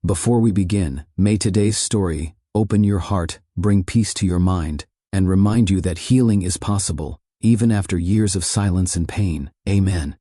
Before we begin, may today's story open your heart, bring peace to your mind, and remind you that healing is possible, even after years of silence and pain. Amen.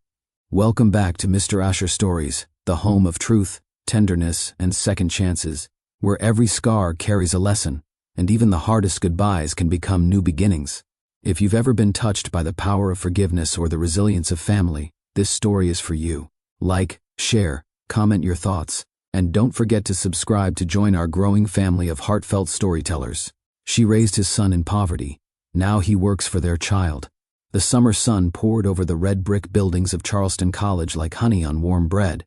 Welcome back to Mr. Asher Stories, the home of truth, tenderness, and second chances, where every scar carries a lesson, and even the hardest goodbyes can become new beginnings. If you've ever been touched by the power of forgiveness or the resilience of family, this story is for you. Like, share, comment your thoughts, and don't forget to subscribe to join our growing family of heartfelt storytellers. She raised his son in poverty. Now he works for their child. The summer sun poured over the red brick buildings of Charleston College like honey on warm bread.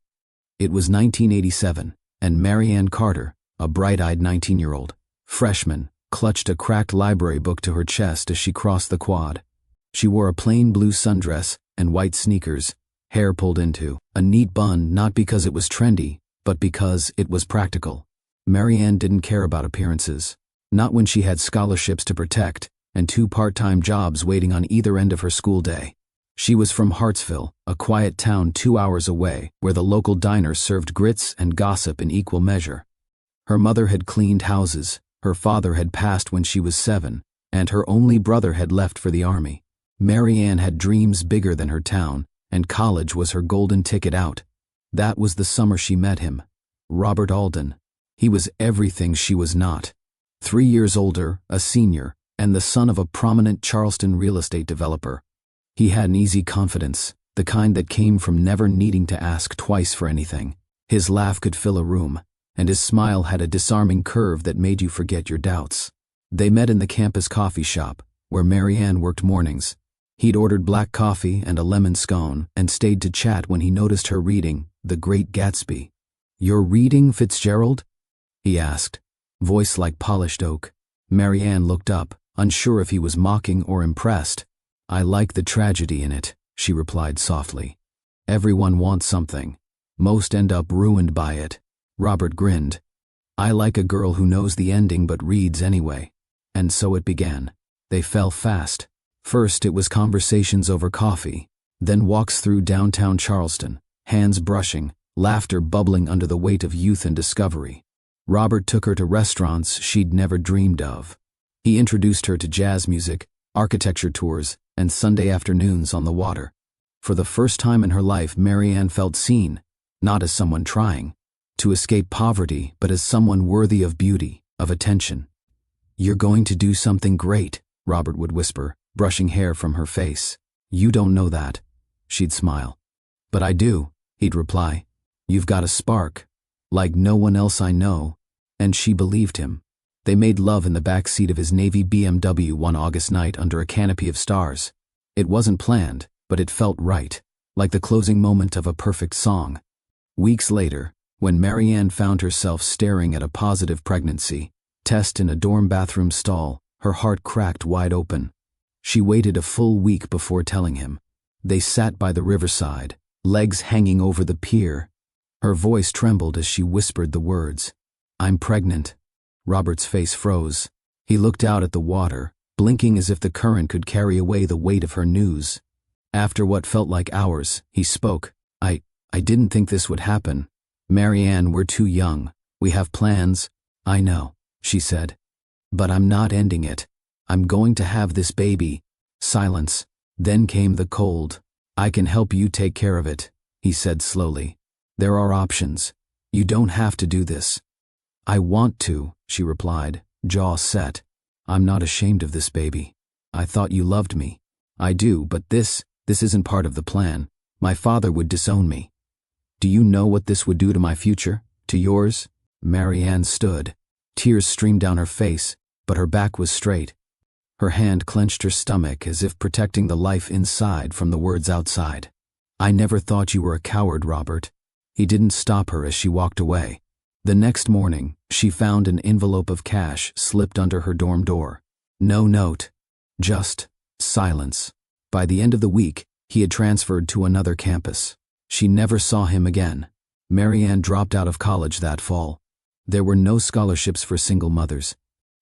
It was 1987, and Marianne Carter, a bright-eyed 19-year-old freshman, clutched a cracked library book to her chest as she crossed the quad. She wore a plain blue sundress and white sneakers, hair pulled into a neat bun, not because it was trendy, but because it was practical. Marianne didn't care about appearances, not when she had scholarships to protect and 2 part-time jobs waiting on either end of her school day. She was from Hartsville, a quiet town 2 hours away, where the local diner served grits and gossip in equal measure. Her mother had cleaned houses, her father had passed when she was 7, and her only brother had left for the army. Marianne had dreams bigger than her town, and college was her golden ticket out. That was the summer she met him. Robert Alden. He was everything she was not. 3 years older, a senior, and the son of a prominent Charleston real estate developer. He had an easy confidence, the kind that came from never needing to ask twice for anything. His laugh could fill a room, and his smile had a disarming curve that made you forget your doubts. They met in the campus coffee shop, where Marianne worked mornings. He'd ordered black coffee and a lemon scone and stayed to chat when he noticed her reading The Great Gatsby. "You're reading, Fitzgerald?" he asked, voice like polished oak. Marianne looked up, unsure if he was mocking or impressed. "I like the tragedy in it," she replied softly. "Everyone wants something. Most end up ruined by it." Robert grinned. "I like a girl who knows the ending but reads anyway." And so it began. They fell fast. First it was conversations over coffee, then walks through downtown Charleston, hands brushing, laughter bubbling under the weight of youth and discovery. Robert took her to restaurants she'd never dreamed of. He introduced her to jazz music, architecture tours, and Sunday afternoons on the water. For the first time in her life, Marianne felt seen, not as someone trying to escape poverty, but as someone worthy of beauty, of attention. "You're going to do something great," Robert would whisper, brushing hair from her face. "You don't know that." She'd smile. "But I do," he'd reply. "You've got a spark, like no one else I know." And she believed him. They made love in the back seat of his Navy BMW one August night under a canopy of stars. It wasn't planned, but it felt right, like the closing moment of a perfect song. Weeks later, when Marianne found herself staring at a positive pregnancy test in a dorm bathroom stall, her heart cracked wide open. She waited a full week before telling him. They sat by the riverside, legs hanging over the pier. Her voice trembled as she whispered the words, "I'm pregnant." Robert's face froze. He looked out at the water, blinking as if the current could carry away the weight of her news. After what felt like hours, he spoke. I didn't think this would happen. Marianne, we're too young. We have plans." "I know," she said. "But I'm not ending it. I'm going to have this baby." Silence. Then came the cold. "I can help you take care of it," he said slowly. "There are options. You don't have to do this." "I want to," she replied, jaw set. "I'm not ashamed of this baby. I thought you loved me." "I do, but this isn't part of the plan. My father would disown me." "Do you know what this would do to my future? To yours?" Marianne stood. Tears streamed down her face, but her back was straight. Her hand clenched her stomach as if protecting the life inside from the words outside. "I never thought you were a coward, Robert." He didn't stop her as she walked away. The next morning, she found an envelope of cash slipped under her dorm door. No note. Just silence. By the end of the week, he had transferred to another campus. She never saw him again. Marianne dropped out of college that fall. There were no scholarships for single mothers.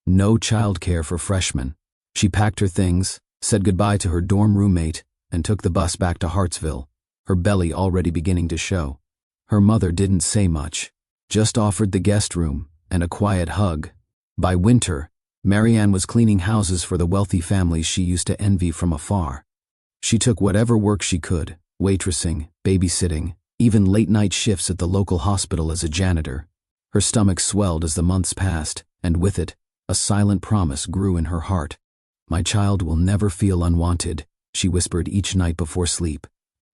No childcare for freshmen. She packed her things, said goodbye to her dorm roommate, and took the bus back to Hartsville, her belly already beginning to show. Her mother didn't say much. just offered the guest room and a quiet hug. By winter, Marianne was cleaning houses for the wealthy families she used to envy from afar. She took whatever work she could, waitressing, babysitting, even late-night shifts at the local hospital as a janitor. Her stomach swelled as the months passed, and with it, a silent promise grew in her heart. "My child will never feel unwanted," she whispered each night before sleep.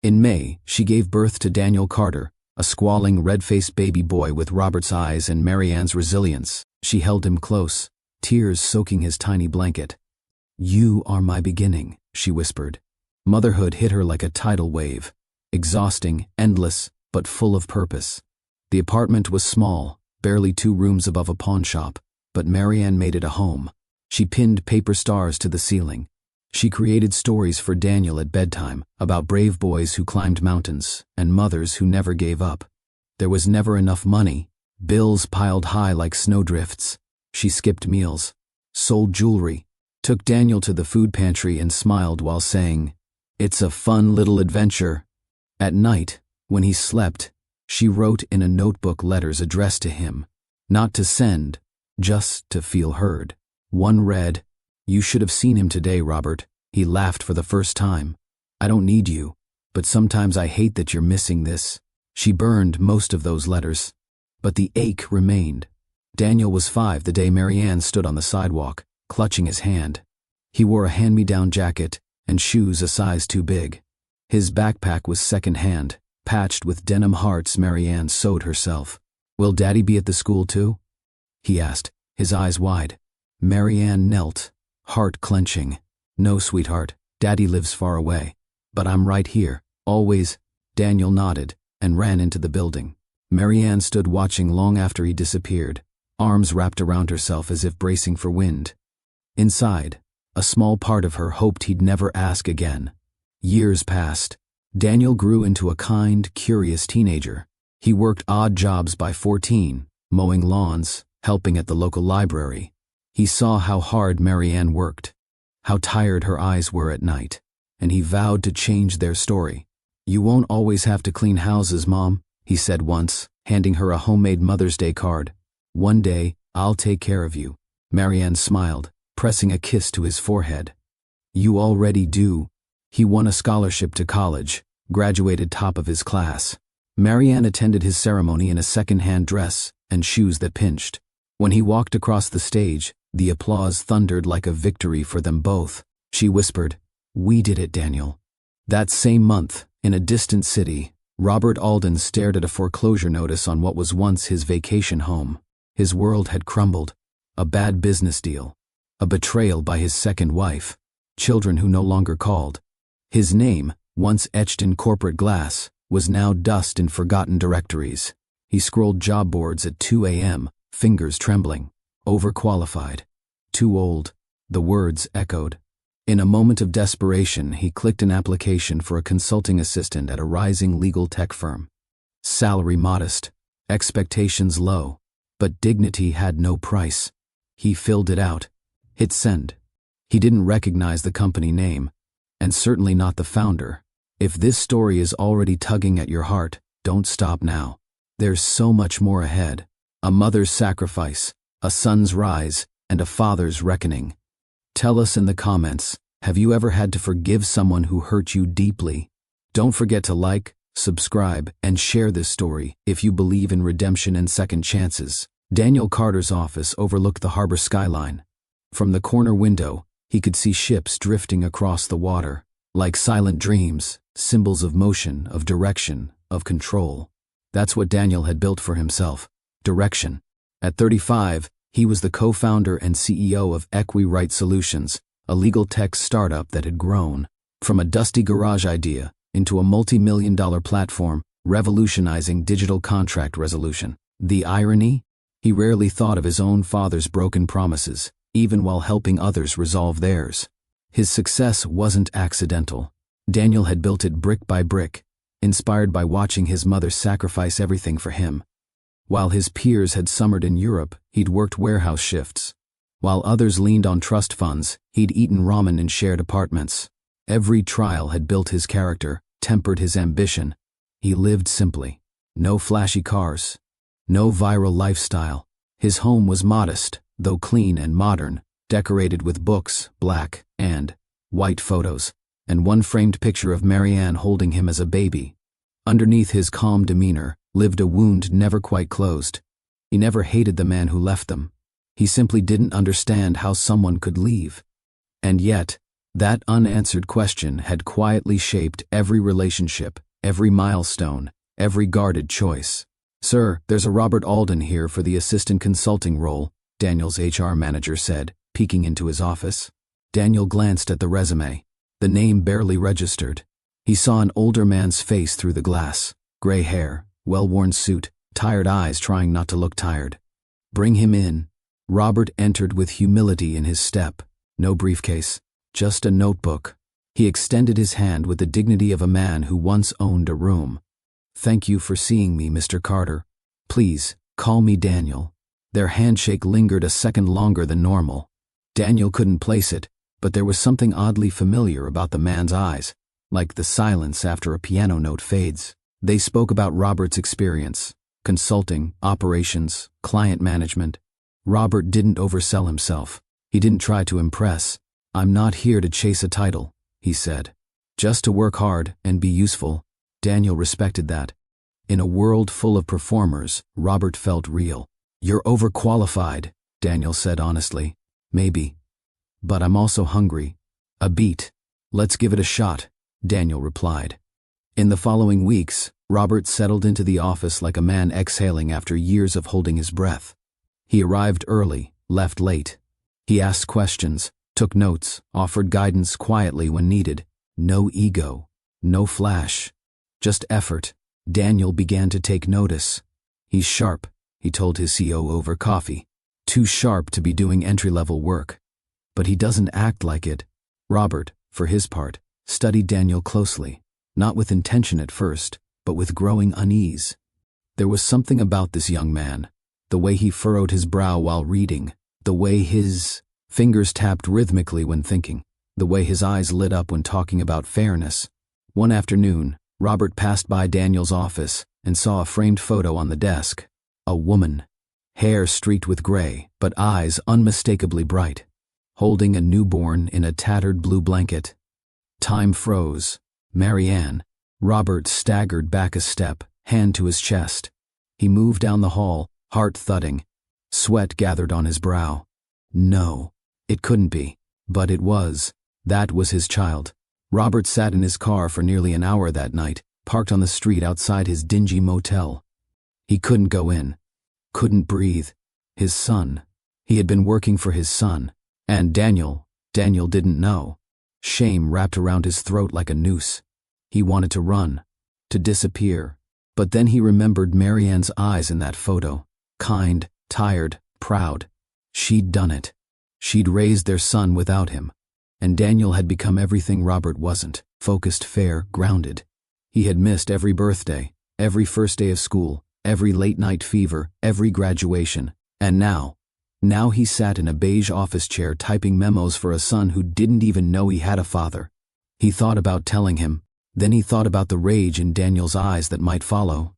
In May, she gave birth to Daniel Carter, a squalling, red-faced baby boy with Robert's eyes and Marianne's resilience. She held him close, tears soaking his tiny blanket. "You are my beginning," she whispered. Motherhood hit her like a tidal wave, exhausting, endless, but full of purpose. The apartment was small, barely 2 rooms above a pawn shop, but Marianne made it a home. She pinned paper stars to the ceiling. She created stories for Daniel at bedtime about brave boys who climbed mountains and mothers who never gave up. There was never enough money. Bills piled high like snowdrifts. She skipped meals, sold jewelry, took Daniel to the food pantry and smiled while saying, "It's a fun little adventure." At night, when he slept, she wrote in a notebook letters addressed to him, not to send, just to feel heard. One read, "You should have seen him today, Robert. He laughed for the first time. I don't need you, but sometimes I hate that you're missing this." She burned most of those letters, but the ache remained. Daniel was 5 the day Marianne stood on the sidewalk, clutching his hand. He wore a hand-me-down jacket and shoes a size too big. His backpack was second-hand, patched with denim hearts Marianne sewed herself. "Will Daddy be at the school too?" he asked, his eyes wide. Marianne knelt, heart clenching. "No, sweetheart, Daddy lives far away. But I'm right here, always." Daniel nodded and ran into the building. Marianne stood watching long after he disappeared, arms wrapped around herself as if bracing for wind. Inside, a small part of her hoped he'd never ask again. Years passed. Daniel grew into a kind, curious teenager. He worked odd jobs by 14, mowing lawns, helping at the local library. He saw how hard Marianne worked, how tired her eyes were at night, and he vowed to change their story. "You won't always have to clean houses, Mom," he said once, handing her a homemade Mother's Day card. "One day, I'll take care of you." Marianne smiled, pressing a kiss to his forehead. "You already do." He won a scholarship to college, graduated top of his class. Marianne attended his ceremony in a second-hand dress and shoes that pinched. When he walked across the stage, the applause thundered like a victory for them both. She whispered, "We did it, Daniel." That same month, in a distant city, Robert Alden stared at a foreclosure notice on what was once his vacation home. His world had crumbled. A bad business deal. A betrayal by his second wife. Children who no longer called. His name, once etched in corporate glass, was now dust in forgotten directories. He scrolled job boards at 2 a.m., fingers trembling. Overqualified. Too old. The words echoed. In a moment of desperation, he clicked an application for a consulting assistant at a rising legal tech firm. Salary modest. Expectations low. But dignity had no price. He filled it out. Hit send. He didn't recognize the company name, and certainly not the founder. If this story is already tugging at your heart, don't stop now. There's so much more ahead. A mother's sacrifice, a son's rise, and a father's reckoning. Tell us in the comments, have you ever had to forgive someone who hurt you deeply? Don't forget to like, subscribe, and share this story if you believe in redemption and second chances. Daniel Carter's office overlooked the harbor skyline. From the corner window, he could see ships drifting across the water, like silent dreams, symbols of motion, of direction, of control. That's what Daniel had built for himself. Direction. At 35, he was the co-founder and CEO of EquiRight Solutions, a legal tech startup that had grown from a dusty garage idea into a multi-million-dollar platform revolutionizing digital contract resolution. The irony? He rarely thought of his own father's broken promises, even while helping others resolve theirs. His success wasn't accidental. Daniel had built it brick by brick, inspired by watching his mother sacrifice everything for him. While his peers had summered in Europe, he'd worked warehouse shifts. While others leaned on trust funds, he'd eaten ramen in shared apartments. Every trial had built his character, tempered his ambition. He lived simply. No flashy cars. No viral lifestyle. His home was modest, though clean and modern, decorated with books, black and white photos, and one framed picture of Marianne holding him as a baby. Underneath his calm demeanor lived a wound never quite closed. He never hated the man who left them. He simply didn't understand how someone could leave. And yet, that unanswered question had quietly shaped every relationship, every milestone, every guarded choice. "Sir, there's a Robert Alden here for the assistant consulting role," Daniel's HR manager said, peeking into his office. Daniel glanced at the resume. The name barely registered. He saw an older man's face through the glass. Gray hair, well-worn suit, tired eyes trying not to look tired. "Bring him in." Robert entered with humility in his step. No briefcase, just a notebook. He extended his hand with the dignity of a man who once owned a room. "Thank you for seeing me, Mr. Carter. Please, call me Daniel." Their handshake lingered a second longer than normal. Daniel couldn't place it, but there was something oddly familiar about the man's eyes, like the silence after a piano note fades. They spoke about Robert's experience, consulting, operations, client management. Robert didn't oversell himself. He didn't try to impress. "I'm not here to chase a title," he said. "Just to work hard and be useful." Daniel respected that. In a world full of performers, Robert felt real. "You're overqualified," Daniel said honestly. "Maybe. But I'm also hungry. A beat. Let's give it a shot," Daniel replied. In the following weeks, Robert settled into the office like a man exhaling after years of holding his breath. He arrived early, left late. He asked questions, took notes, offered guidance quietly when needed. No ego, no flash, just effort. Daniel began to take notice. "He's sharp," he told his CO over coffee. "Too sharp to be doing entry-level work. But he doesn't act like it." Robert, for his part, studied Daniel closely, not with intention at first, but with growing unease. There was something about this young man, the way he furrowed his brow while reading, the way his fingers tapped rhythmically when thinking, the way his eyes lit up when talking about fairness. One afternoon, Robert passed by Daniel's office and saw a framed photo on the desk. A woman, hair streaked with gray, but eyes unmistakably bright, holding a newborn in a tattered blue blanket. Time froze. Marianne. Robert staggered back a step, hand to his chest. He moved down the hall, heart thudding. Sweat gathered on his brow. No, it couldn't be. But it was. That was his child. Robert sat in his car for nearly an hour that night, parked on the street outside his dingy motel. He couldn't go in. Couldn't breathe. His son. He had been working for his son. And Daniel didn't know. Shame wrapped around his throat like a noose. He wanted to run, to disappear. But then he remembered Marianne's eyes in that photo. Kind, tired, proud. She'd done it. She'd raised their son without him. And Daniel had become everything Robert wasn't. Focused, fair, grounded. He had missed every birthday, every first day of school, every late-night fever, every graduation. And now he sat in a beige office chair typing memos for a son who didn't even know he had a father. He thought about telling him. Then he thought about the rage in Daniel's eyes that might follow.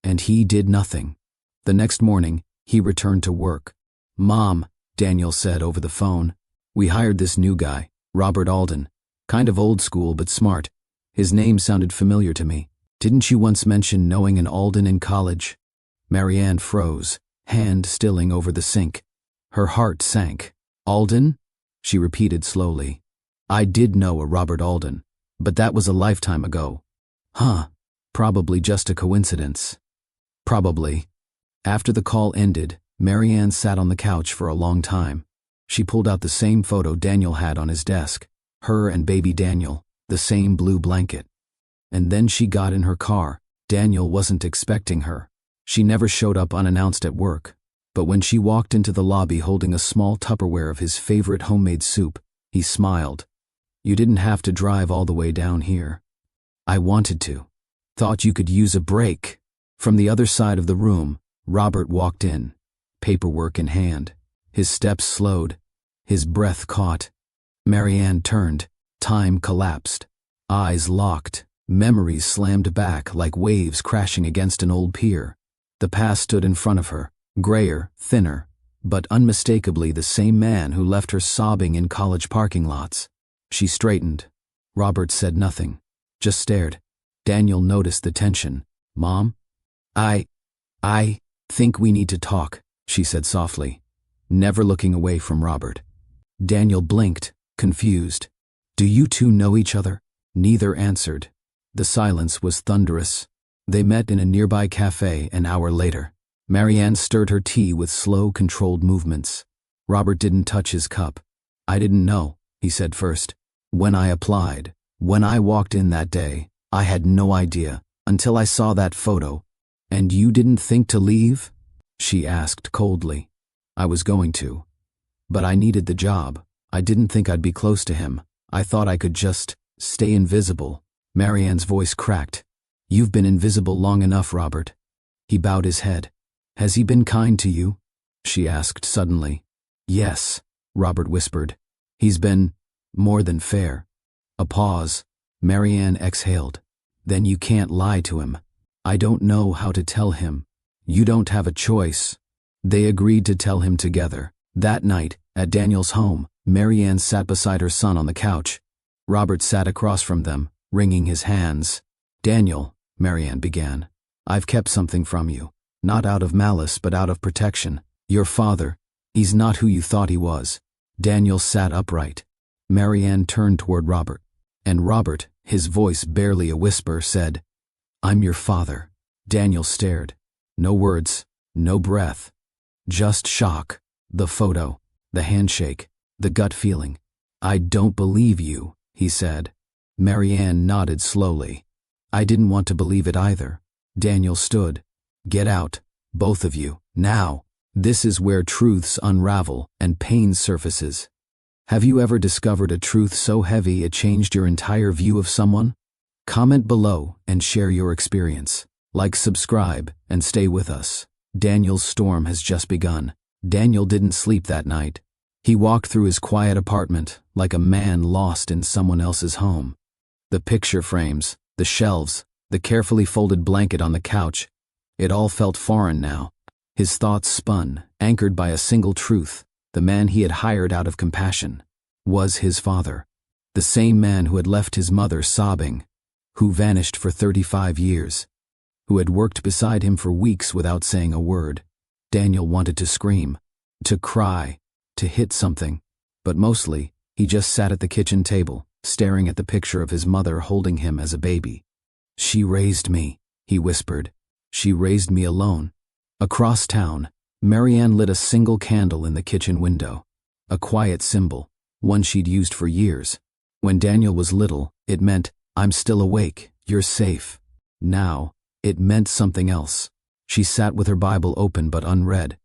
And he did nothing. The next morning, he returned to work. "Mom," Daniel said over the phone, "we hired this new guy, Robert Alden. Kind of old school but smart. His name sounded familiar to me. Didn't you once mention knowing an Alden in college?" Marianne froze, hand stilling over the sink. Her heart sank. "Alden?" she repeated slowly. "I did know a Robert Alden. But that was a lifetime ago." "Huh. Probably just a coincidence." "Probably." After the call ended, Marianne sat on the couch for a long time. She pulled out the same photo Daniel had on his desk. Her and baby Daniel, the same blue blanket. And then she got in her car. Daniel wasn't expecting her. She never showed up unannounced at work. But when she walked into the lobby holding a small Tupperware of his favorite homemade soup, he smiled. "You didn't have to drive all the way down here." "I wanted to. Thought you could use a break." From the other side of the room, Robert walked in, paperwork in hand. His steps slowed. His breath caught. Marianne turned. Time collapsed. Eyes locked. Memories slammed back like waves crashing against an old pier. The past stood in front of her, grayer, thinner, but unmistakably the same man who left her sobbing in college parking lots. She straightened. Robert said nothing, just stared. Daniel noticed the tension. "Mom? I think we need to talk," she said softly, never looking away from Robert. Daniel blinked, confused. "Do you two know each other?" Neither answered. The silence was thunderous. They met in a nearby cafe an hour later. Marianne stirred her tea with slow, controlled movements. Robert didn't touch his cup. "I didn't know," he said first. "When I applied, when I walked in that day, I had no idea, until I saw that photo." "And you didn't think to leave?" she asked coldly. "I was going to. But I needed the job. I didn't think I'd be close to him. I thought I could just stay invisible." Marianne's voice cracked. "You've been invisible long enough, Robert." He bowed his head. "Has he been kind to you?" she asked suddenly. "Yes," Robert whispered. "He's been more than fair." A pause. Marianne exhaled. "Then you can't lie to him." "I don't know how to tell him." "You don't have a choice." They agreed to tell him together. That night, at Daniel's home, Marianne sat beside her son on the couch. Robert sat across from them, wringing his hands. "Daniel," Marianne began, "I've kept something from you. Not out of malice, but out of protection. Your father, he's not who you thought he was." Daniel sat upright. Marianne turned toward Robert. And Robert, his voice barely a whisper, said, "I'm your father." Daniel stared. No words, no breath. Just shock. The photo, the handshake, the gut feeling. "I don't believe you," he said. Marianne nodded slowly. "I didn't want to believe it either." Daniel stood. "Get out, both of you, now. This is where truths unravel and pain surfaces. Have you ever discovered a truth so heavy it changed your entire view of someone? Comment below and share your experience. Like, subscribe, and stay with us. Daniel's storm has just begun. Daniel didn't sleep that night. He walked through his quiet apartment like a man lost in someone else's home. The picture frames, the shelves, the carefully folded blanket on the couch, it all felt foreign now. His thoughts spun, anchored by a single truth. The man he had hired out of compassion was his father. The same man who had left his mother sobbing, who vanished for 35 years, who had worked beside him for weeks without saying a word. Daniel wanted to scream, to cry, to hit something, but mostly, he just sat at the kitchen table, staring at the picture of his mother holding him as a baby. "She raised me," he whispered. "She raised me alone." Across town, Marianne lit a single candle in the kitchen window. A quiet symbol, one she'd used for years. When Daniel was little, it meant, "I'm still awake, you're safe." Now, it meant something else. She sat with her Bible open but unread.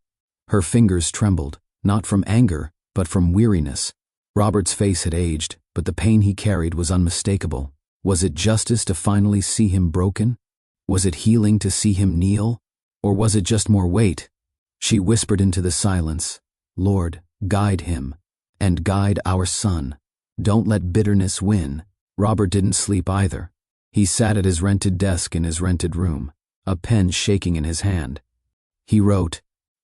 Her fingers trembled, not from anger, but from weariness. Robert's face had aged, but the pain he carried was unmistakable. Was it justice to finally see him broken? Was it healing to see him kneel? Or was it just more weight? She whispered into the silence, "Lord, guide him, and guide our son. Don't let bitterness win." Robert didn't sleep either. He sat at his rented desk in his rented room, a pen shaking in his hand. He wrote,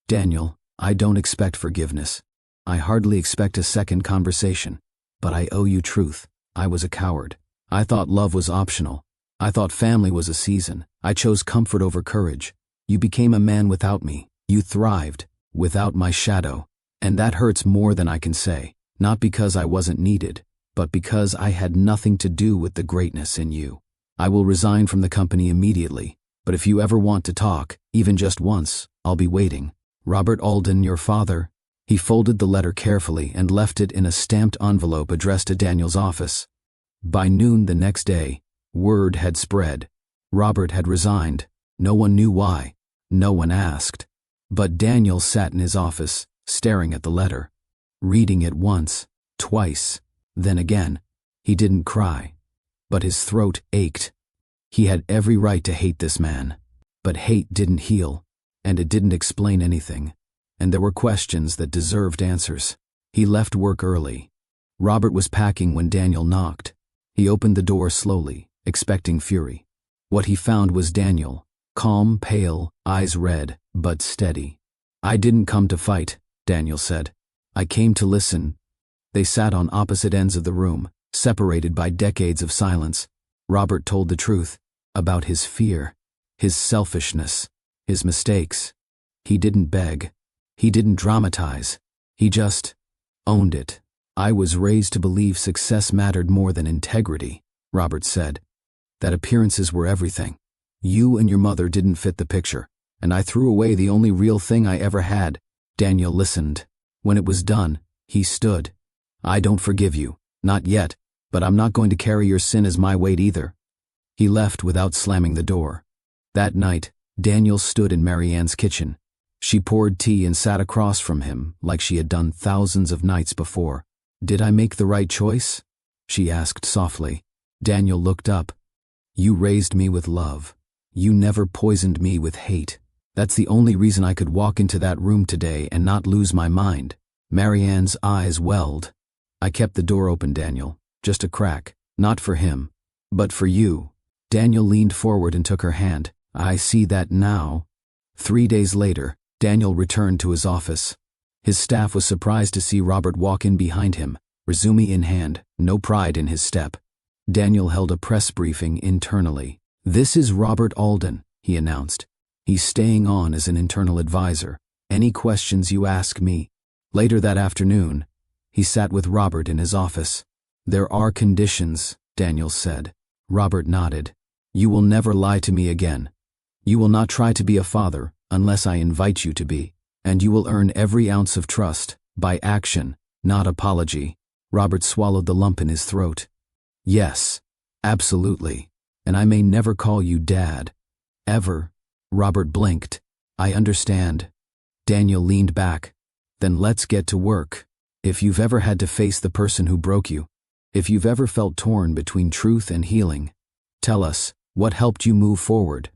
"Daniel, I don't expect forgiveness. I hardly expect a second conversation. But I owe you truth. I was a coward. I thought love was optional. I thought family was a season. I chose comfort over courage. You became a man without me. You thrived, without my shadow. And that hurts more than I can say. Not because I wasn't needed, but because I had nothing to do with the greatness in you. I will resign from the company immediately. But if you ever want to talk, even just once, I'll be waiting. Robert Alden, your father." He folded the letter carefully and left it in a stamped envelope addressed to Daniel's office. By noon the next day, word had spread. Robert had resigned. No one knew why. No one asked. But Daniel sat in his office, staring at the letter, reading it once, twice, then again. He didn't cry, but his throat ached. He had every right to hate this man, but hate didn't heal, and it didn't explain anything, and there were questions that deserved answers. He left work early. Robert was packing when Daniel knocked. He opened the door slowly, expecting fury. What he found was Daniel, calm, pale, eyes red, but steady. "I didn't come to fight," Daniel said. "I came to listen." They sat on opposite ends of the room, separated by decades of silence. Robert told the truth about his fear, his selfishness, his mistakes. He didn't beg. He didn't dramatize. He just owned it. "I was raised to believe success mattered more than integrity," Robert said. "That appearances were everything. You and your mother didn't fit the picture, and I threw away the only real thing I ever had." Daniel listened. When it was done, he stood. "I don't forgive you, not yet, but I'm not going to carry your sin as my weight either." He left without slamming the door. That night, Daniel stood in Marianne's kitchen. She poured tea and sat across from him like she had done thousands of nights before. "Did I make the right choice?" she asked softly. Daniel looked up. "You raised me with love. You never poisoned me with hate. That's the only reason I could walk into that room today and not lose my mind." Marianne's eyes welled. "I kept the door open, Daniel. Just a crack. Not for him, but for you." Daniel leaned forward and took her hand. "I see that now." 3 days later, Daniel returned to his office. His staff was surprised to see Robert walk in behind him, resume in hand, no pride in his step. Daniel held a press briefing internally. "This is Robert Alden," he announced. "He's staying on as an internal advisor. Any questions you ask me." Later that afternoon, he sat with Robert in his office. "There are conditions," Daniel said. Robert nodded. "You will never lie to me again. You will not try to be a father unless I invite you to be. And you will earn every ounce of trust, by action, not apology." Robert swallowed the lump in his throat. "Yes, absolutely. And I may never call you Dad. Ever." Robert blinked. "I understand." Daniel leaned back. "Then let's get to work. If you've ever had to face the person who broke you, if you've ever felt torn between truth and healing, tell us, what helped you move forward?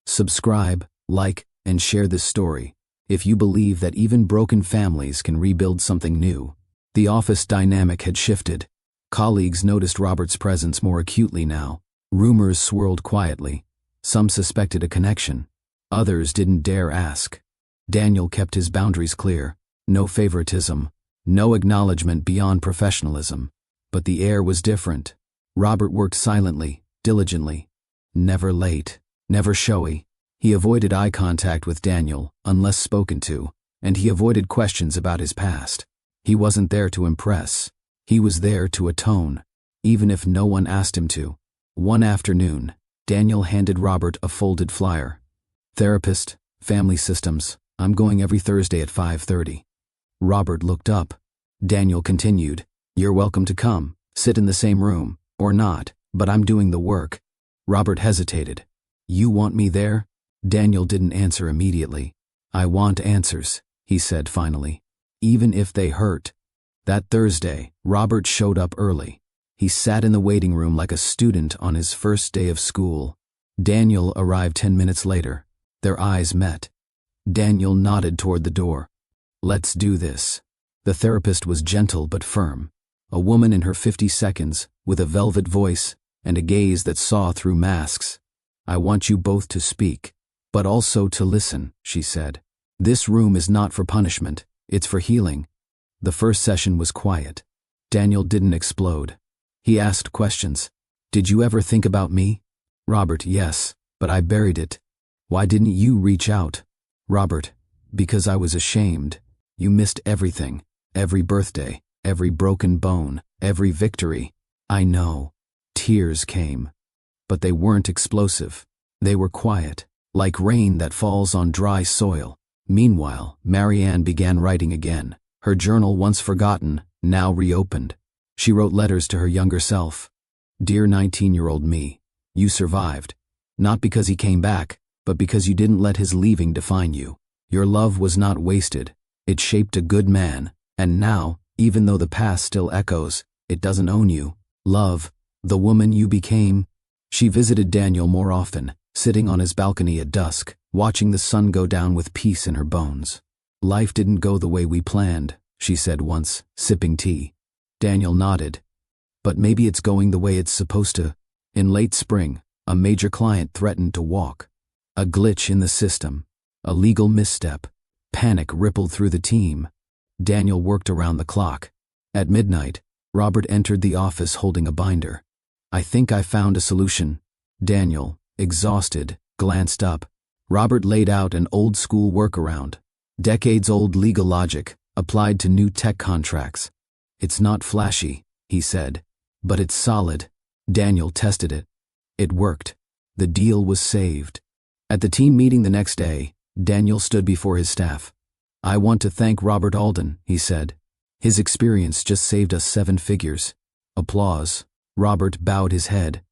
Subscribe, like, and share this story if you believe that even broken families can rebuild something new." The office dynamic had shifted. Colleagues noticed Robert's presence more acutely now. Rumors swirled quietly. Some suspected a connection. Others didn't dare ask. Daniel kept his boundaries clear. No favoritism. No acknowledgement beyond professionalism. But the air was different. Robert worked silently, diligently. Never late. Never showy. He avoided eye contact with Daniel, unless spoken to, and he avoided questions about his past. He wasn't there to impress. He was there to atone, even if no one asked him to. One afternoon, Daniel handed Robert a folded flyer. "Therapist, family systems. I'm going every Thursday at 5:30. Robert looked up. Daniel continued, "You're welcome to come, sit in the same room, or not, but I'm doing the work." Robert hesitated. "You want me there?" Daniel didn't answer immediately. "I want answers," he said finally, "even if they hurt." That Thursday, Robert showed up early. He sat in the waiting room like a student on his first day of school. Daniel arrived 10 minutes later. Their eyes met. Daniel nodded toward the door. "Let's do this." The therapist was gentle but firm. A woman in her 50s, with a velvet voice and a gaze that saw through masks. "I want you both to speak, but also to listen," she said. "This room is not for punishment, it's for healing." The first session was quiet. Daniel didn't explode. He asked questions. "Did you ever think about me?" Robert, "Yes, but I buried it." "Why didn't you reach out?" Robert, "Because I was ashamed. You missed everything. Every birthday, every broken bone, every victory." "I know." Tears came. But they weren't explosive. They were quiet, like rain that falls on dry soil. Meanwhile, Marianne began writing again. Her journal, once forgotten, now reopened. She wrote letters to her younger self. "Dear 19-year-old me, you survived. Not because he came back, but because you didn't let his leaving define you. Your love was not wasted. It shaped a good man. And now, even though the past still echoes, it doesn't own you. Love, the woman you became." She visited Daniel more often, sitting on his balcony at dusk, watching the sun go down with peace in her bones. "Life didn't go the way we planned," she said once, sipping tea. Daniel nodded. "But maybe it's going the way it's supposed to." In late spring, a major client threatened to walk. A glitch in the system. A legal misstep. Panic rippled through the team. Daniel worked around the clock. At midnight, Robert entered the office holding a binder. "I think I found a solution." Daniel, exhausted, glanced up. Robert laid out an old-school workaround. Decades-old legal logic, applied to new tech contracts. "It's not flashy," he said, "but it's solid." Daniel tested it. It worked. The deal was saved. At the team meeting the next day, Daniel stood before his staff. "I want to thank Robert Alden," he said. "His experience just saved us 7 figures." Applause. Robert bowed his head.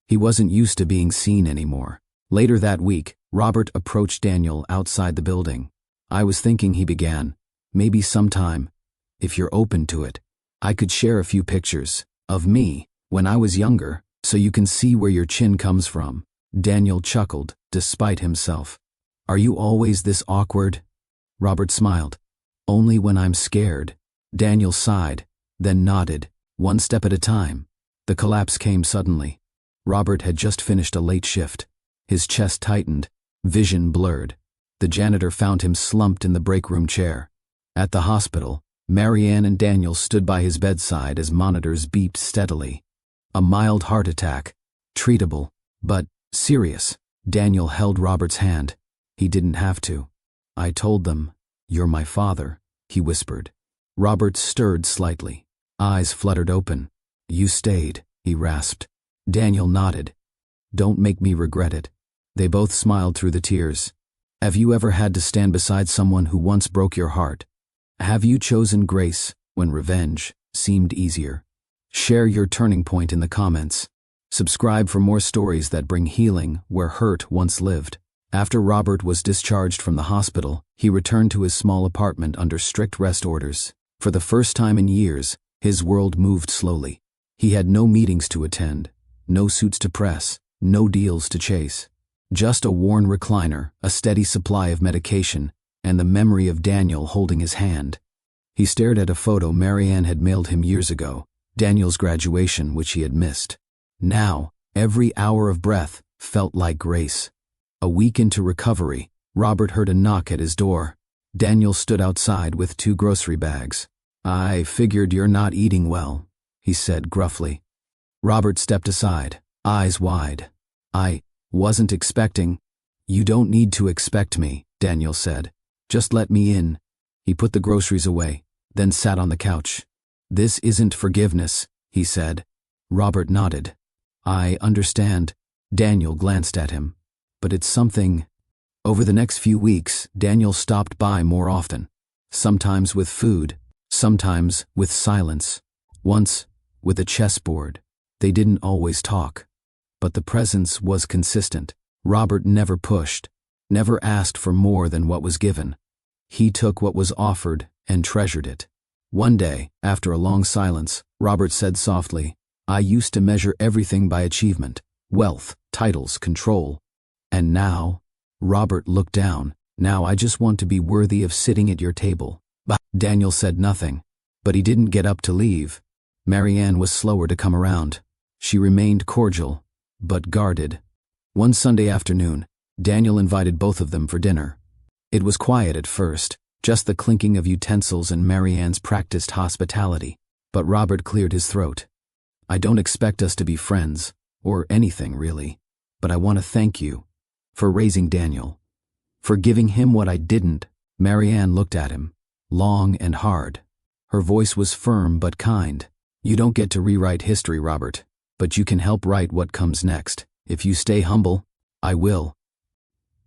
He wasn't used to being seen anymore. Later that week, Robert approached Daniel outside the building. "I was thinking," he began, "maybe sometime, if you're open to it, I could share a few pictures of me when I was younger, so you can see where your chin comes from." Daniel chuckled, despite himself. "Are you always this awkward?" Robert smiled. "Only when I'm scared." Daniel sighed, then nodded, "One step at a time." The collapse came suddenly. Robert had just finished a late shift. His chest tightened, vision blurred. The janitor found him slumped in the break room chair. At the hospital, Marianne and Daniel stood by his bedside as monitors beeped steadily. A mild heart attack. Treatable, but serious. Daniel held Robert's hand. He didn't have to. "I told them, 'You're my father,'" he whispered. Robert stirred slightly. Eyes fluttered open. "You stayed," he rasped. Daniel nodded. "Don't make me regret it." They both smiled through the tears. "Have you ever had to stand beside someone who once broke your heart? Have you chosen grace when revenge seemed easier?" Share your turning point in the comments. Subscribe for more stories that bring healing where hurt once lived. After Robert was discharged from the hospital, he returned to his small apartment under strict rest orders. For the first time in years, his world moved slowly. He had no meetings to attend, no suits to press, no deals to chase. Just a worn recliner, a steady supply of medication, and the memory of Daniel holding his hand. He stared at a photo Marianne had mailed him years ago, Daniel's graduation, which he had missed. Now, every hour of breath felt like grace. A week into recovery, Robert heard a knock at his door. Daniel stood outside with 2 grocery bags. "I figured you're not eating well," he said gruffly. Robert stepped aside, eyes wide. "I wasn't expecting." "You don't need to expect me," Daniel said. "Just let me in." He put the groceries away, then sat on the couch. "This isn't forgiveness," he said. Robert nodded. "I understand." Daniel glanced at him. "But it's something." Over the next few weeks, Daniel stopped by more often. Sometimes with food, sometimes with silence. Once, with a chessboard. They didn't always talk. But the presence was consistent. Robert never pushed, never asked for more than what was given. He took what was offered and treasured it. One day, after a long silence, Robert said softly, "I used to measure everything by achievement, wealth, titles, control. And now," Robert looked down, "now I just want to be worthy of sitting at your table." Daniel said nothing, but he didn't get up to leave. Marianne was slower to come around. She remained cordial, but guarded. One Sunday afternoon, Daniel invited both of them for dinner. It was quiet at first, just the clinking of utensils and Marianne's practiced hospitality. But Robert cleared his throat. "I don't expect us to be friends, or anything really, but I want to thank you for raising Daniel, for giving him what I didn't." Marianne looked at him, long and hard. Her voice was firm but kind. "You don't get to rewrite history, Robert, but you can help write what comes next. If you stay humble, I will."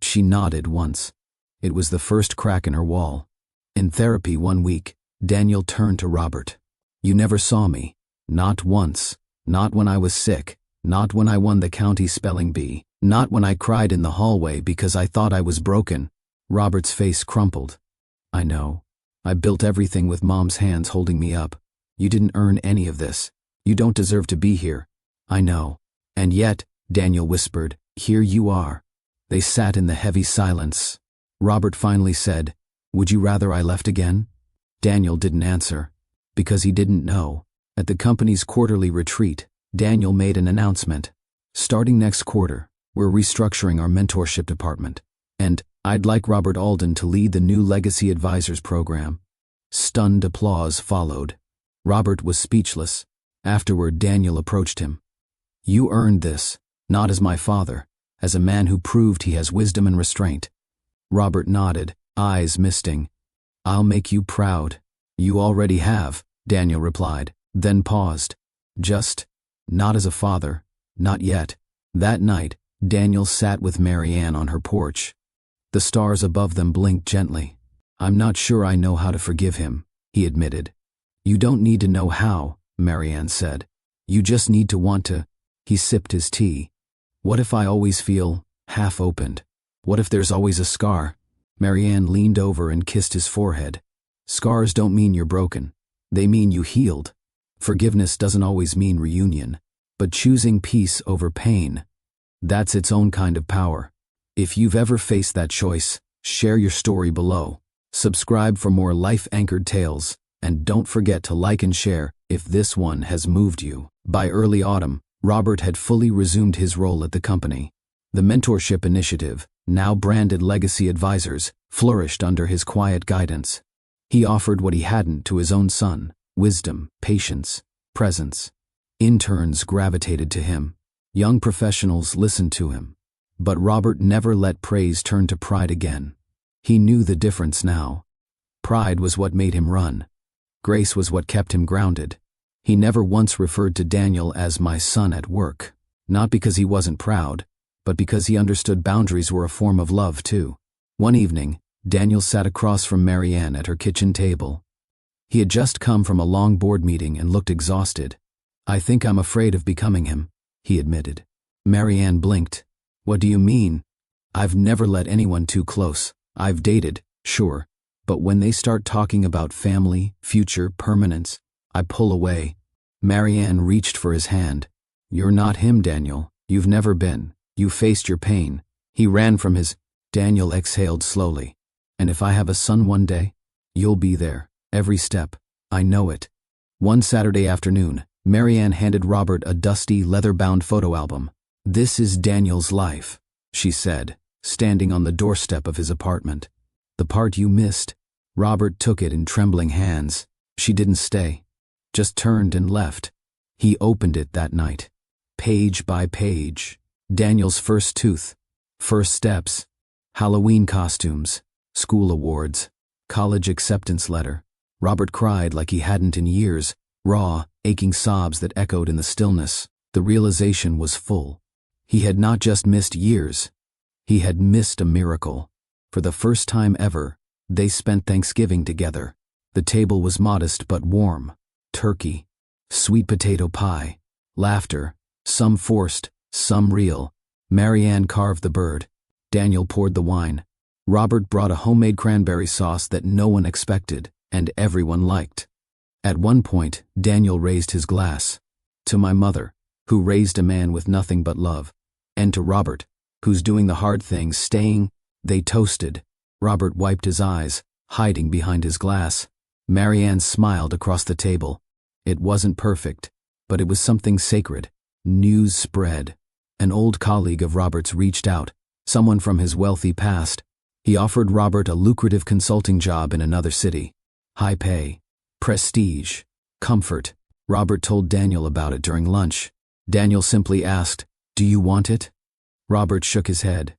She nodded once. It was the first crack in her wall. In therapy one week, Daniel turned to Robert. "You never saw me. Not once. Not when I was sick. Not when I won the county spelling bee. Not when I cried in the hallway because I thought I was broken." Robert's face crumpled. "I know. I built everything with Mom's hands holding me up. You didn't earn any of this. You don't deserve to be here. I know. And yet," Daniel whispered, "here you are." They sat in the heavy silence. Robert finally said, "Would you rather I left again?" Daniel didn't answer, because he didn't know. At the company's quarterly retreat, Daniel made an announcement. "Starting next quarter, We're restructuring our mentorship department. And I'd like Robert Alden to lead the new Legacy Advisors program." Stunned applause followed. Robert was speechless. Afterward, Daniel approached him. "You earned this, not as my father, as a man who proved he has wisdom and restraint." Robert nodded, eyes misting. "I'll make you proud." "You already have," Daniel replied, then paused. "Just, not as a father, not yet." That night, Daniel sat with Marianne on her porch. The stars above them blinked gently. "I'm not sure I know how to forgive him," he admitted. "You don't need to know how," Marianne said. "You just need to want to." He sipped his tea. "What if I always feel half-opened? What if there's always a scar?" Marianne leaned over and kissed his forehead. "Scars don't mean you're broken. They mean you healed. Forgiveness doesn't always mean reunion, but choosing peace over pain, that's its own kind of power. If you've ever faced that choice, share your story below. Subscribe for more life-anchored tales, and don't forget to like and share if this one has moved you. By early autumn, Robert had fully resumed his role at the company. The mentorship initiative, now branded Legacy Advisors, flourished under his quiet guidance. He offered what he hadn't to his own son: wisdom, patience, presence. Interns gravitated to him. Young professionals listened to him. But Robert never let praise turn to pride again. He knew the difference now. Pride was what made him run. Grace was what kept him grounded. He never once referred to Daniel as "my son" at work, not because he wasn't proud, but because he understood boundaries were a form of love too. One evening, Daniel sat across from Marianne at her kitchen table. He had just come from a long board meeting and looked exhausted. "I think I'm afraid of becoming him," he admitted. Marianne blinked. "What do you mean?" "I've never let anyone too close. I've dated, sure, but when they start talking about family, future, permanence, I pull away." Marianne reached for his hand. "You're not him, Daniel. You've never been. You faced your pain." He ran from his. Daniel exhaled slowly. "And if I have a son one day, you'll be there, every step. I know it." One Saturday afternoon, Marianne handed Robert a dusty, leather-bound photo album. "This is Daniel's life," she said, standing on the doorstep of his apartment. "The part you missed." Robert took it in trembling hands. She didn't stay, just turned and left. He opened it that night. Page by page. Daniel's first tooth, first steps, Halloween costumes, school awards, college acceptance letter. Robert cried like he hadn't in years, raw, aching sobs that echoed in the stillness. The realization was full. He had not just missed years. He had missed a miracle. For the first time ever, they spent Thanksgiving together. The table was modest but warm. Turkey, sweet potato pie, laughter, some forced, some real. Marianne carved the bird. Daniel poured the wine. Robert brought a homemade cranberry sauce that no one expected, and everyone liked. At one point, Daniel raised his glass. "To my mother, who raised a man with nothing but love. And to Robert, who's doing the hard things, staying." They toasted. Robert wiped his eyes, hiding behind his glass. Marianne smiled across the table. It wasn't perfect, but it was something sacred. News spread. An old colleague of Robert's reached out, someone from his wealthy past. He offered Robert a lucrative consulting job in another city. High pay, prestige, comfort. Robert told Daniel about it during lunch. Daniel simply asked, "Do you want it?" Robert shook his head.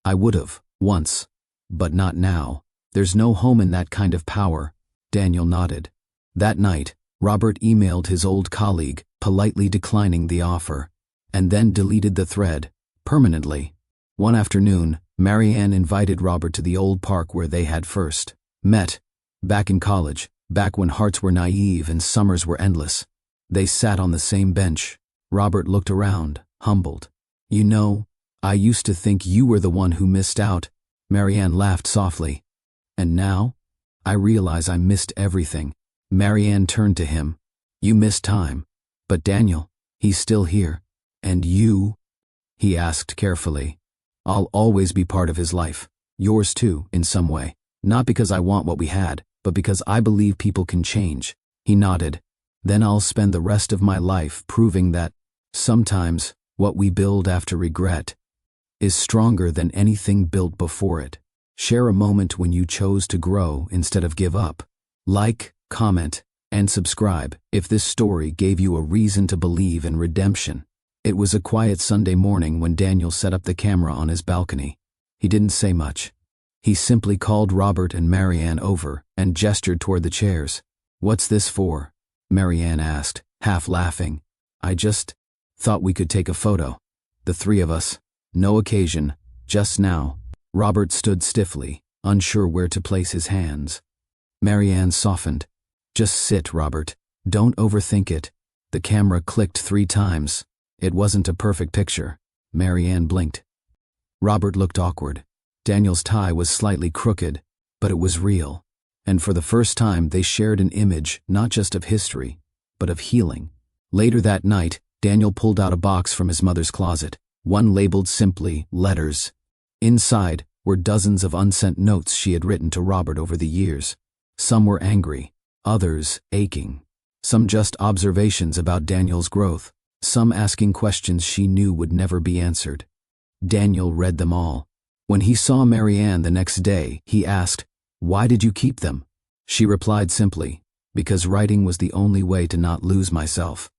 "I would've, once, but not now. There's no home in that kind of power." Daniel nodded. That night, Robert emailed his old colleague, politely declining the offer, and then deleted the thread, permanently. One afternoon, Marianne invited Robert to the old park where they had first met. Back in college, back when hearts were naive and summers were endless. They sat on the same bench. Robert looked around, humbled. "You know, I used to think you were the one who missed out." Marianne laughed softly. "And now, I realize I missed everything." Marianne turned to him. "You missed time. But Daniel, he's still here. And you?" he asked carefully. "I'll always be part of his life. Yours too, in some way. Not because I want what we had, but because I believe people can change." He nodded. "Then I'll spend the rest of my life proving that sometimes what we build after regret is stronger than anything built before it. Share a moment when you chose to grow instead of give up. Like, comment, and subscribe if this story gave you a reason to believe in redemption. It was a quiet Sunday morning when Daniel set up the camera on his balcony. He didn't say much. He simply called Robert and Marianne over and gestured toward the chairs. "What's this for?" Marianne asked, half laughing. "I just thought we could take a photo. The three of us. No occasion, just now." Robert stood stiffly, unsure where to place his hands. Marianne softened. "Just sit, Robert. Don't overthink it." The camera clicked 3 times. It wasn't a perfect picture. Marianne blinked. Robert looked awkward. Daniel's tie was slightly crooked, but it was real. And for the first time they shared an image not just of history, but of healing. Later that night, Daniel pulled out a box from his mother's closet, one labeled simply "Letters." Inside were dozens of unsent notes she had written to Robert over the years. Some were angry, others aching. Some just observations about Daniel's growth, some asking questions she knew would never be answered. Daniel read them all. When he saw Marianne the next day, he asked, "Why did you keep them?" She replied simply, "Because writing was the only way to not lose myself."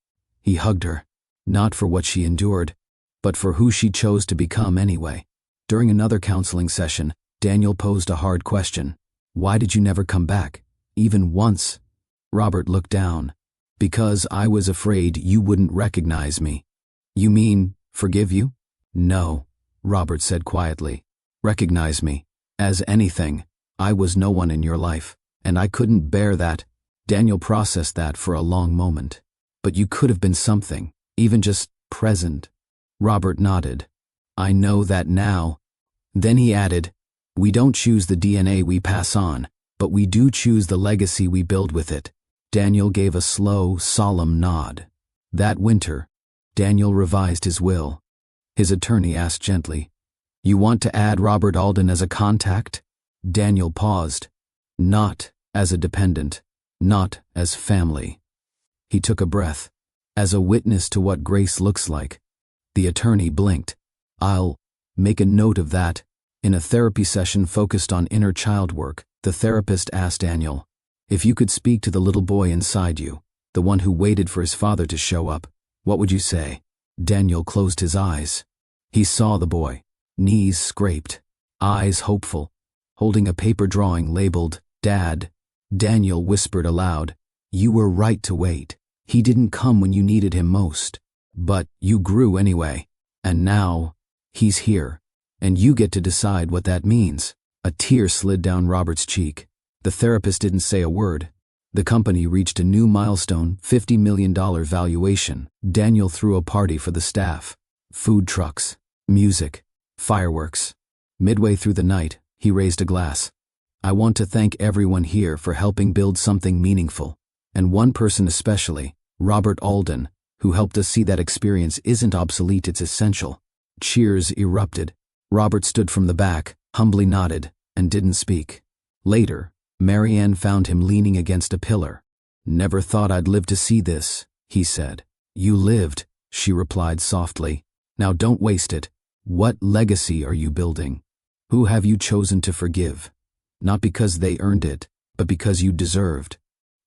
He hugged her, not for what she endured, but for who she chose to become anyway. During another counseling session, Daniel posed a hard question. "Why did you never come back, even once?" Robert looked down. "Because I was afraid you wouldn't recognize me." "You mean, forgive you?" "No," Robert said quietly. "Recognize me. As anything. I was no one in your life, and I couldn't bear that." Daniel processed that for a long moment. "But you could have been something, even just present." Robert nodded. "I know that now." Then he added, "We don't choose the DNA we pass on, but we do choose the legacy we build with it." Daniel gave a slow, solemn nod. That winter, Daniel revised his will. His attorney asked gently, "You want to add Robert Alden as a contact?" Daniel paused. "Not as a dependent, not as family." He took a breath. "As a witness to what grace looks like." The attorney blinked. "I'll make a note of that." In a therapy session focused on inner child work, the therapist asked Daniel, "If you could speak to the little boy inside you, the one who waited for his father to show up, what would you say?" Daniel closed his eyes. He saw the boy, knees scraped, eyes hopeful, holding a paper drawing labeled, "Dad." Daniel whispered aloud, "You were right to wait. He didn't come when you needed him most. But you grew anyway. And now, he's here. And you get to decide what that means." A tear slid down Robert's cheek. The therapist didn't say a word. The company reached a new milestone, $50 million valuation. Daniel threw a party for the staff. Food trucks, music, fireworks. Midway through the night, he raised a glass. "I want to thank everyone here for helping build something meaningful. And one person especially, Robert Alden, who helped us see that experience isn't obsolete, it's essential." Cheers erupted. Robert stood from the back, humbly nodded, and didn't speak. Later, Marianne found him leaning against a pillar. "Never thought I'd live to see this," he said. "You lived," she replied softly. "Now don't waste it. What legacy are you building? Who have you chosen to forgive? Not because they earned it, but because you deserved."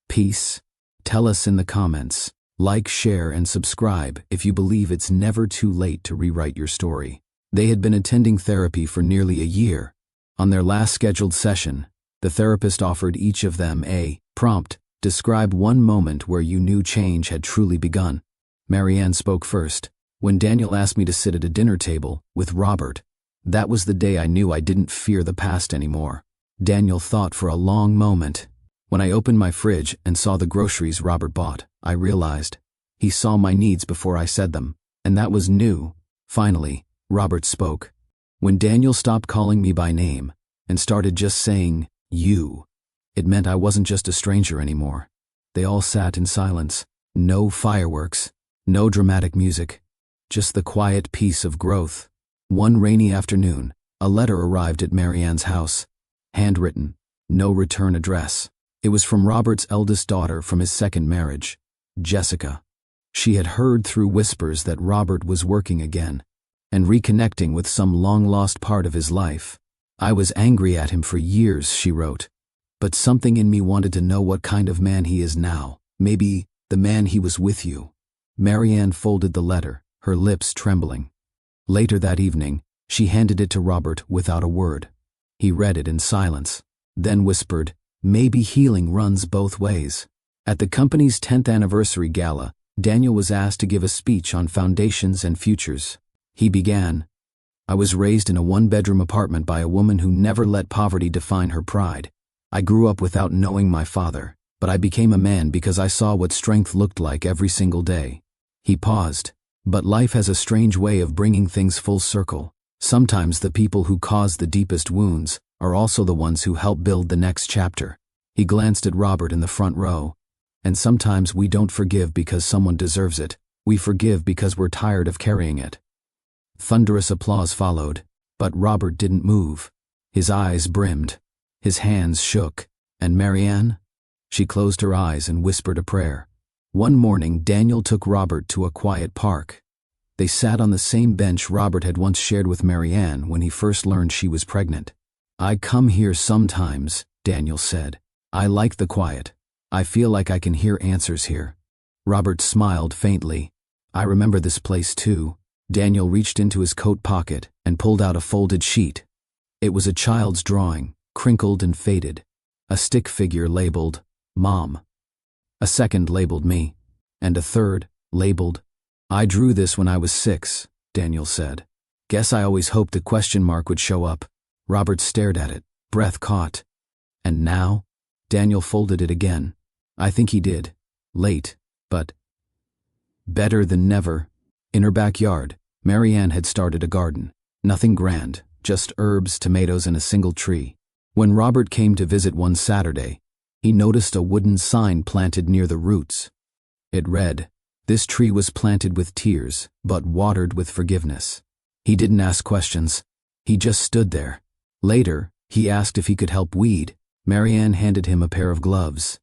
Peace. Tell us in the comments. Like, share, and subscribe if you believe it's never too late to rewrite your story. They had been attending therapy for nearly a year. On their last scheduled session, the therapist offered each of them a prompt. Describe one moment where you knew change had truly begun. Marianne spoke first. "When Daniel asked me to sit at a dinner table with Robert, that was the day I knew I didn't fear the past anymore." Daniel thought for a long moment. "When I opened my fridge and saw the groceries Robert bought, I realized he saw my needs before I said them, and that was new." Finally, Robert spoke. "When Daniel stopped calling me by name and started just saying, 'you,' it meant I wasn't just a stranger anymore." They all sat in silence. No fireworks, no dramatic music, just the quiet peace of growth. One rainy afternoon, a letter arrived at Marianne's house. Handwritten, no return address. It was from Robert's eldest daughter from his second marriage, Jessica. She had heard through whispers that Robert was working again, and reconnecting with some long-lost part of his life. I was angry at him for years, she wrote. But something in me wanted to know what kind of man he is now. Maybe the man he was with you. Marianne folded the letter, her lips trembling. Later that evening, she handed it to Robert without a word. He read it in silence, then whispered, "Maybe healing runs both ways." At the company's 10th anniversary gala, Daniel was asked to give a speech on foundations and futures. He began, "I was raised in a one-bedroom apartment by a woman who never let poverty define her pride. I grew up without knowing my father, but I became a man because I saw what strength looked like every single day." He paused. But life has a strange way of bringing things full circle. Sometimes the people who cause the deepest wounds are also the ones who help build the next chapter. He glanced at Robert in the front row. And sometimes we don't forgive because someone deserves it. We forgive because we're tired of carrying it. Thunderous applause followed, but Robert didn't move. His eyes brimmed, his hands shook, and Marianne? She closed her eyes and whispered a prayer. One morning, Daniel took Robert to a quiet park. They sat on the same bench Robert had once shared with Marianne when he first learned she was pregnant. "I come here sometimes," Daniel said. "I like the quiet. I feel like I can hear answers here." Robert smiled faintly. "I remember this place too." Daniel reached into his coat pocket and pulled out a folded sheet. It was a child's drawing, crinkled and faded. A stick figure labeled, "Mom." A second labeled me, and a third labeled, "I drew this when I was 6, Daniel said. "Guess I always hoped the question mark would show up." Robert stared at it, breath caught. "And now?" Daniel folded it again. "I think he did. Late, but better than never." In her backyard, Marianne had started a garden. Nothing grand, just herbs, tomatoes, and a single tree. When Robert came to visit one Saturday, he noticed a wooden sign planted near the roots. It read, "This tree was planted with tears, but watered with forgiveness." He didn't ask questions. He just stood there. Later, he asked if he could help weed. Marianne handed him a pair of gloves.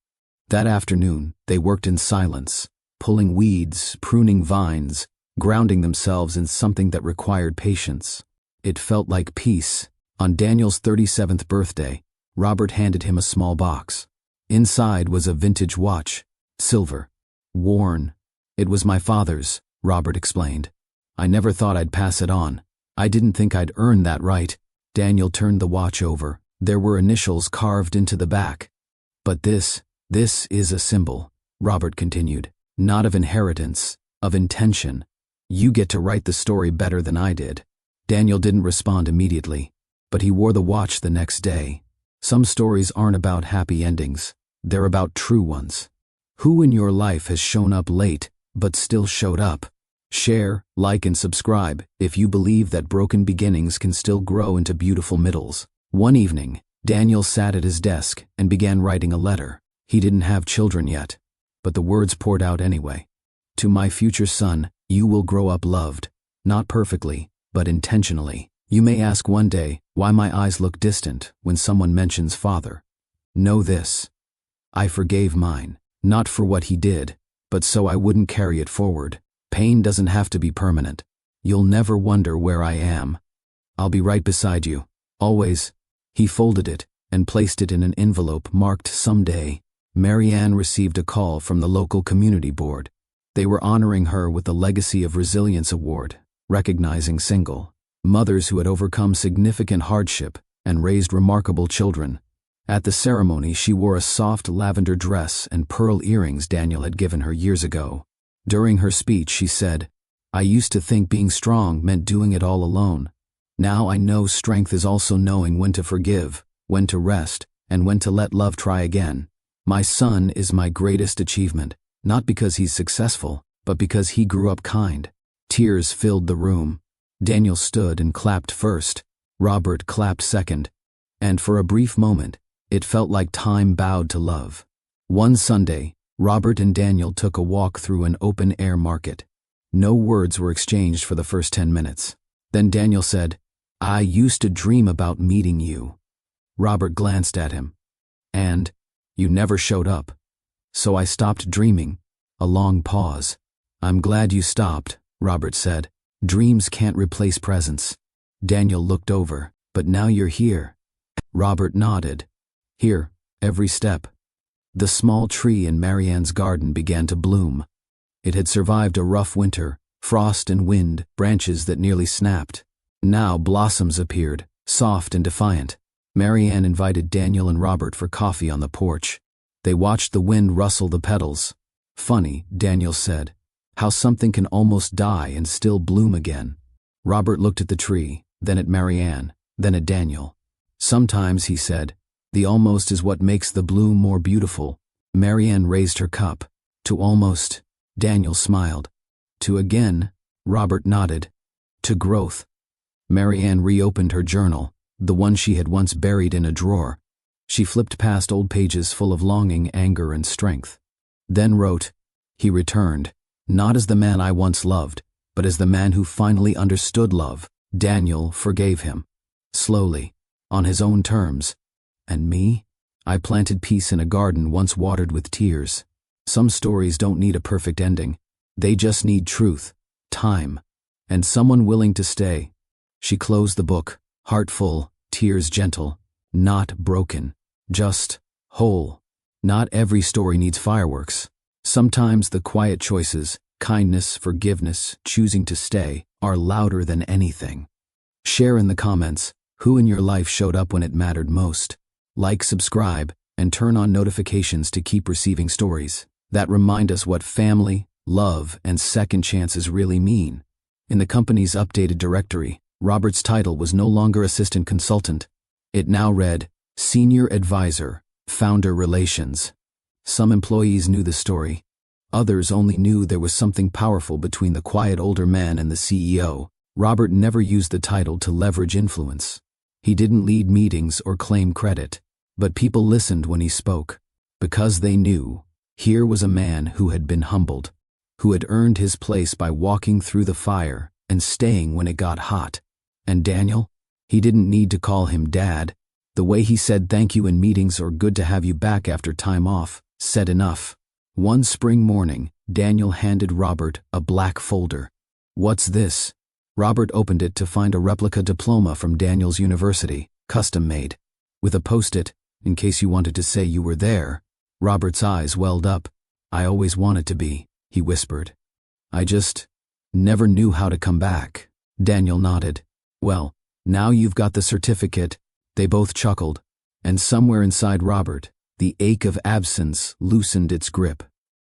That afternoon, they worked in silence, pulling weeds, pruning vines, grounding themselves in something that required patience. It felt like peace. On Daniel's 37th birthday, Robert handed him a small box. Inside was a vintage watch, silver, worn. "It was my father's," Robert explained. "I never thought I'd pass it on. I didn't think I'd earn that right." Daniel turned the watch over. There were initials carved into the back. "But this is a symbol," Robert continued. "Not of inheritance, of intention. You get to write the story better than I did." Daniel didn't respond immediately, but he wore the watch the next day. Some stories aren't about happy endings. They're about true ones. Who in your life has shown up late, but still showed up? Share, like, and subscribe if you believe that broken beginnings can still grow into beautiful middles. One evening, Daniel sat at his desk and began writing a letter. He didn't have children yet, but the words poured out anyway. "To my future son, you will grow up loved, not perfectly, but intentionally. You may ask one day why my eyes look distant when someone mentions father. Know this. I forgave mine, not for what he did, but so I wouldn't carry it forward. Pain doesn't have to be permanent. You'll never wonder where I am. I'll be right beside you, always." He folded it and placed it in an envelope marked someday. Marianne received a call from the local community board. They were honoring her with the Legacy of Resilience Award, recognizing single mothers who had overcome significant hardship and raised remarkable children. At the ceremony, she wore a soft lavender dress and pearl earrings Daniel had given her years ago. During her speech, she said, "I used to think being strong meant doing it all alone. Now I know strength is also knowing when to forgive, when to rest, and when to let love try again. My son is my greatest achievement, not because he's successful, but because he grew up kind." Tears filled the room. Daniel stood and clapped first. Robert clapped second. And for a brief moment, it felt like time bowed to love. One Sunday, Robert and Daniel took a walk through an open-air market. No words were exchanged for the first 10 minutes. Then Daniel said, "I used to dream about meeting you." Robert glanced at him. "And you never showed up. So I stopped dreaming." A long pause. "I'm glad you stopped," Robert said. Dreams can't replace presence. Daniel looked over. But now you're here. Robert nodded. Here, every step. The small tree in Marianne's garden began to bloom. It had survived a rough winter, frost and wind, branches that nearly snapped. Now blossoms appeared, soft and defiant. Marianne invited Daniel and Robert for coffee on the porch. They watched the wind rustle the petals. Funny, Daniel said, how something can almost die and still bloom again. Robert looked at the tree, then at Marianne, then at Daniel. Sometimes, he said, the almost is what makes the bloom more beautiful. Marianne raised her cup. To almost, Daniel smiled. To again, Robert nodded. To growth. Marianne reopened her journal, the one she had once buried in a drawer. She flipped past old pages full of longing, anger, and strength. Then wrote, he returned, not as the man I once loved, but as the man who finally understood love. Daniel forgave him. Slowly, on his own terms. And me? I planted peace in a garden once watered with tears. Some stories don't need a perfect ending. They just need truth, time, and someone willing to stay. She closed the book, heart full, tears gentle, not broken, just whole. Not every story needs fireworks. Sometimes the quiet choices, kindness, forgiveness, choosing to stay, are louder than anything. Share in the comments who in your life showed up when it mattered most. Like, subscribe, and turn on notifications to keep receiving stories that remind us what family, love, and second chances really mean. In the company's updated directory, Robert's title was no longer assistant consultant. It now read Senior Advisor, Founder Relations. Some employees knew the story. Others only knew there was something powerful between the quiet older man and the CEO. Robert never used the title to leverage influence. He didn't lead meetings or claim credit, but people listened when he spoke, because they knew here was a man who had been humbled, who had earned his place by walking through the fire and staying when it got hot. And Daniel? He didn't need to call him Dad. The way he said thank you in meetings or good to have you back after time off said enough. One spring morning, Daniel handed Robert a black folder. What's this? Robert opened it to find a replica diploma from Daniel's university, custom-made. With a post-it, in case you wanted to say you were there. Robert's eyes welled up. I always wanted to be, he whispered. I just never knew how to come back. Daniel nodded. Well, now you've got the certificate. They both chuckled. And somewhere inside Robert, the ache of absence loosened its grip.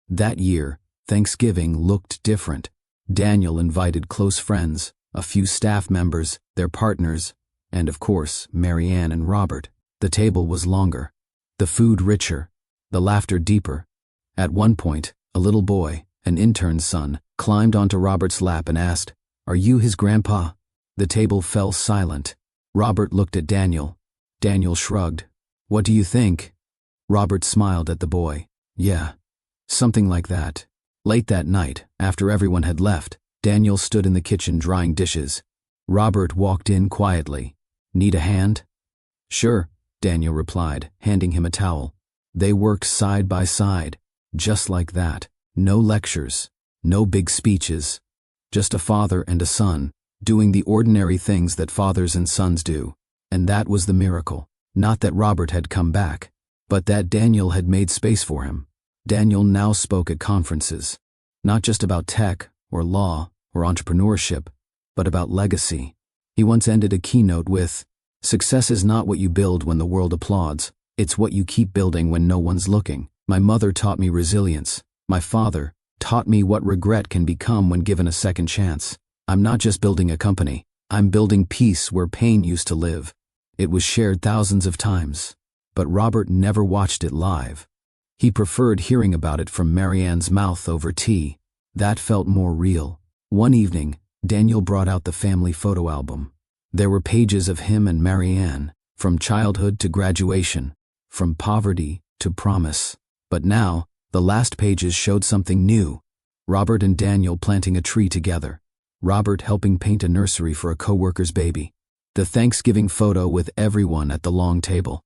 That year, Thanksgiving looked different. Daniel invited close friends, a few staff members, their partners, and of course, Marianne and Robert. The table was longer, the food richer, the laughter deeper. At one point, a little boy, an intern's son, climbed onto Robert's lap and asked, "Are you his grandpa?" The table fell silent. Robert looked at Daniel. Daniel shrugged. "What do you think?" Robert smiled at the boy. "Yeah, something like that." Late that night, after everyone had left, Daniel stood in the kitchen drying dishes. Robert walked in quietly. "Need a hand?" "Sure," Daniel replied, handing him a towel. They worked side by side, just like that. No lectures, no big speeches. Just a father and a son, doing the ordinary things that fathers and sons do. And that was the miracle. Not that Robert had come back, but that Daniel had made space for him. Daniel now spoke at conferences, not just about tech or law or entrepreneurship, but about legacy. He once ended a keynote with, "Success is not what you build when the world applauds, it's what you keep building when no one's looking. My mother taught me resilience. My father taught me what regret can become when given a second chance. I'm not just building a company, I'm building peace where pain used to live." It was shared thousands of times, but Robert never watched it live. He preferred hearing about it from Marianne's mouth over tea. That felt more real. One evening, Daniel brought out the family photo album. There were pages of him and Marianne, from childhood to graduation, from poverty to promise. But now, the last pages showed something new. Robert and Daniel planting a tree together. Robert helping paint a nursery for a coworker's baby. The Thanksgiving photo with everyone at the long table.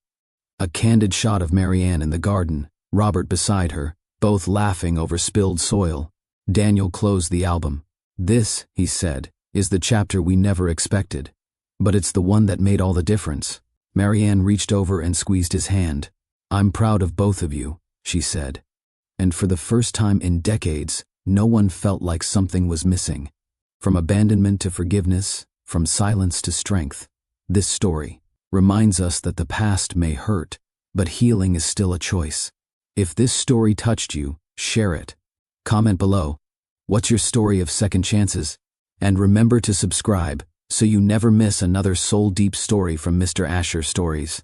A candid shot of Marianne in the garden, Robert beside her, both laughing over spilled soil. Daniel closed the album. "This," he said, is the chapter we never expected. But it's the one that made all the difference. Marianne reached over and squeezed his hand. "I'm proud of both of you," she said. And for the first time in decades, no one felt like something was missing. From abandonment to forgiveness, from silence to strength, this story reminds us that the past may hurt, but healing is still a choice. If this story touched you, share it. Comment below. What's your story of second chances? And remember to subscribe so you never miss another soul-deep story from Mr. Asher Stories.